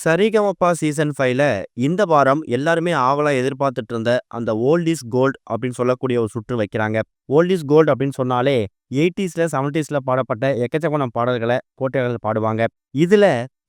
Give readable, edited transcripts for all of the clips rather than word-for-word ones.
Sa Re Ga Ma Pa season 5ல இந்த வாரம் எல்லாருமே ஆவலா எதிர்பார்த்துட்டு இருந்த அந்த ஓல்ட் இஸ் கோல்ட் அப்படின்னு சொல்லக்கூடிய ஒரு சுற்று வைக்கிறாங்க. ஓல்ட் இஸ் கோல்ட் அப்படின்னு சொன்னாலே 80ஸ்ல 70ஸ்ல பாடப்பட்ட எக்கச்சக்கமான பாடல்களை போட்டியாளர்கள் பாடுவாங்க. இதுல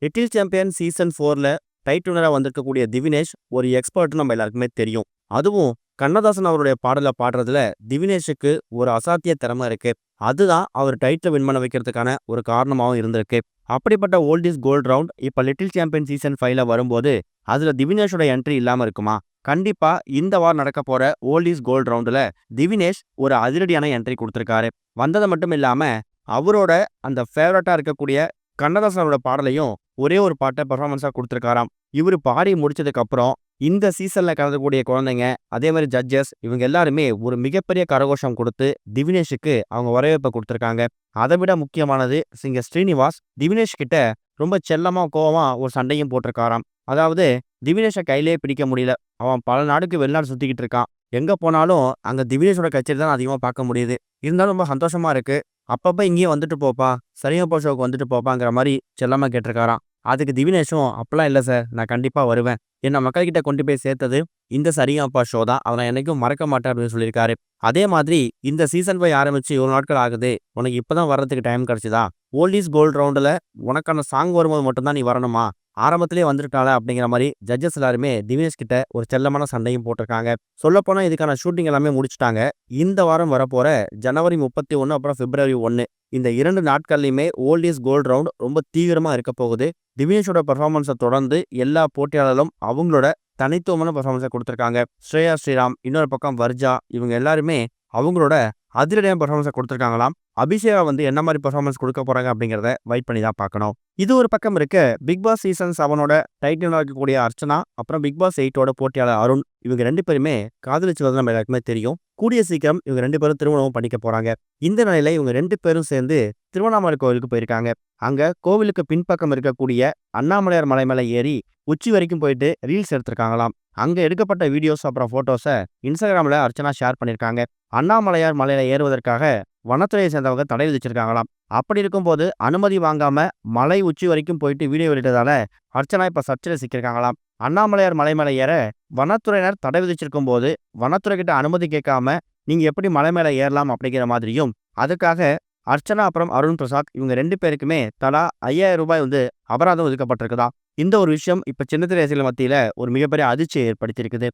லிட்டில் சாம்பியன் சீசன் 4ல டைட்டிலரா வந்திருக்கக்கூடிய திவினேஷ் ஒரு எக்ஸ்பர்ட் நம்ம எல்லாருக்குமே தெரியும். அதுவும் கண்ணதாசன் அவருடைய பாடலை பாடுறதுல திவினேஷுக்கு ஒரு அசாத்திய திறமை இருக்கு. அதுதான் அவர் டைட்டில் வின் பண்ண வைக்கிறதுக்கான ஒரு காரணமாகவும் இருந்திருக்கு. அப்படிப்பட்ட ஓல்ட் இஸ் கோல்ட் ரவுண்ட் இப்ப லிட்டில் சாம்பியன் சீசன் 5ல வரும்போது அதுல திவினேஷோட என்ட்ரி இல்லாம இருக்குமா? கண்டிப்பா இந்த வாரம் நடக்க போற ஓல்ட் இஸ் கோல்ட் ரவுண்டுல திவினேஷ் ஒரு அதிரடியான என்ட்ரி கொடுத்திருக்காரு. வந்தது மட்டும் இல்லாம அவரோட அந்த ஃபேவரட்டா இருக்கக்கூடிய கண்ணதாசனோட பாடலையும் ஒரே ஒரு பாட்டை பெர்ஃபார்மன்ஸா கொடுத்திருக்காராம். இவர் பாடி முடிச்சதுக்கு அப்புறம் இந்த சீசன்ல கலந்தக்கூடிய குழந்தைங்க, அதே மாதிரி ஜட்ஜஸ் இவங்க எல்லாருமே ஒரு மிகப்பெரிய கரகோஷம் கொடுத்து திவினேஷுக்கு அவங்க வரவேற்பை கொடுத்திருக்காங்க. அதை விட முக்கியமானது சிங்கர் ஸ்ரீனிவாஸ் திவினேஷ் கிட்ட ரொம்ப செல்லமா கோவமா ஒரு சண்டையும் போட்டிருக்காராம். அதாவது திவினேஷை கையிலேயே பிடிக்க முடியல. அவன் பல நாடுக்கு வெளிநாடு சுத்திக்கிட்டு இருக்கான். எங்க போனாலும் அங்க திவினேஷோட கச்சேரி தான் அதிகமா பார்க்க முடியுது. இருந்தாலும் ரொம்ப சந்தோஷமா இருக்கு. அப்பப்ப இங்கேயும் வந்துட்டு போப்பா, சரிகமபா ஷோவுக்கு வந்துட்டு போப்பாங்கிற மாதிரி செல்லமா கேட்டிருக்காராம். அதுக்கு திவினேஷும் அப்பெல்லாம் இல்லை சார், நான் கண்டிப்பா வருவேன். என்ன மக்கள்கிட்ட கொண்டு போய் சேர்த்தது இந்த சரிகமபா ஷோ தான். அதை நான் என்னைக்கும் மறக்க மாட்டேன் அப்படின்னு சொல்லியிருக்காரு. அதே மாதிரி இந்த சீசன் 5 ஆரம்பிச்சு 1 நாட்கள் ஆகுது. உனக்கு இப்பதான் வர்றதுக்கு டைம் கிடைச்சுதா? ஓல்ட் இஸ் கோல்ட் ரவுண்டுல உனக்கான சாங் வரும்போது மட்டும்தான் நீ வரணுமா? ஆரம்பத்திலேயே வந்துட்டாள அப்படிங்கிற மாதிரி ஜட்ஜஸ் எல்லாருமே திவினேஷ் கிட்ட ஒரு செல்லமான சண்டையும் போட்டிருக்காங்க. சொல்லப்போனா இதுக்கான ஷூட்டிங் எல்லாமே முடிச்சுட்டாங்க. இந்த வாரம் வரப்போற ஜனவரி 31 அப்புறம் பிப்ரவரி 1 இந்த 2 நாட்கள்லையுமே ஓல்ட் இஸ் கோல்ட் ரவுண்ட் ரொம்ப தீவிரமா இருக்க போகுது. திவினேஷோட பெர்ஃபார்மன்ஸை தொடர்ந்து எல்லா போட்டியாளர்களும் அவங்களோட தனித்துவமான பெர்ஃபார்மன்ஸை கொடுத்துருக்காங்க. ஸ்ரேயா ஸ்ரீராம், இன்னொரு பக்கம் வர்ஜா, இவங்க எல்லாருமே அவங்களோட அதிரடியான பெர்ஃபார்மன்ஸை கொடுத்துருக்காங்களாம். அபிஷேகா என்ன மாதிரி பெர்ஃபார்மன்ஸ் கொடுக்க போறாங்க அப்படிங்கிறத வெயிட் பண்ணி தான் பார்க்கணும். இது ஒரு பக்கம் இருக்க, பிக் பாஸ் சீசன் 7ஓட டைட்டில் இருக்கக்கூடிய அர்ச்சனா, அப்புறம் பிக் பாஸ் 8ஓட போட்டியாளர் அருண், இவங்க 2 பேருமே காதலிச்சு வந்து நம்ம எல்லாருக்குமே தெரியும். கூடிய சீக்கிரம் இவங்க 2 பேரும் திருமணமும் பண்ணிக்க போறாங்க. இந்த நிலையில இவங்க 2 பேரும் சேர்ந்து திருவண்ணாமலை கோவிலுக்கு போயிருக்காங்க. அங்க கோவிலுக்கு பின்பக்கம் இருக்கக்கூடிய அண்ணாமலையார் மலை மேல ஏறி உச்சி வரைக்கும் போயிட்டு ரீல்ஸ் எடுத்திருக்காங்களாம். அங்க எடுக்கப்பட்ட வீடியோஸ் அப்புறம் போட்டோஸை இன்ஸ்டாகிராம்ல அர்ச்சனா ஷேர் பண்ணியிருக்காங்க. அண்ணாமலையார் மலையில ஏறுவதற்காக வனத்துறையை சேர்ந்தவங்க தடை விதிச்சிருக்காங்களாம். அப்படி இருக்கும்போது அனுமதி வாங்காம மலை உச்சி வரைக்கும் போயிட்டு வீடியோ வெளியிட்டதால அர்ச்சனா இப்ப சர்ச்சையில சிக்கியிருக்காங்களாம். அண்ணாமலையார் மலை மேல ஏற வனத்துறையினர் தடை விதிச்சிருக்கும் போது வனத்துறை கிட்ட அனுமதி கேட்காம நீங்க எப்படி மலை மேல ஏறலாம் அப்படிங்கிற மாதிரியும், அதுக்காக அர்ச்சனா அப்புறம் அருண் பிரசாத் இவங்க 2 பேருக்குமே தலா 5000 ரூபாய் அபராதம் ஒதுக்கப்பட்டிருக்குதா. இந்த ஒரு விஷயம் இப்ப சின்னத்திரை ரசிகர்கள் மத்தியில ஒரு மிகப்பெரிய அதிர்ச்சியை ஏற்படுத்தியிருக்குது.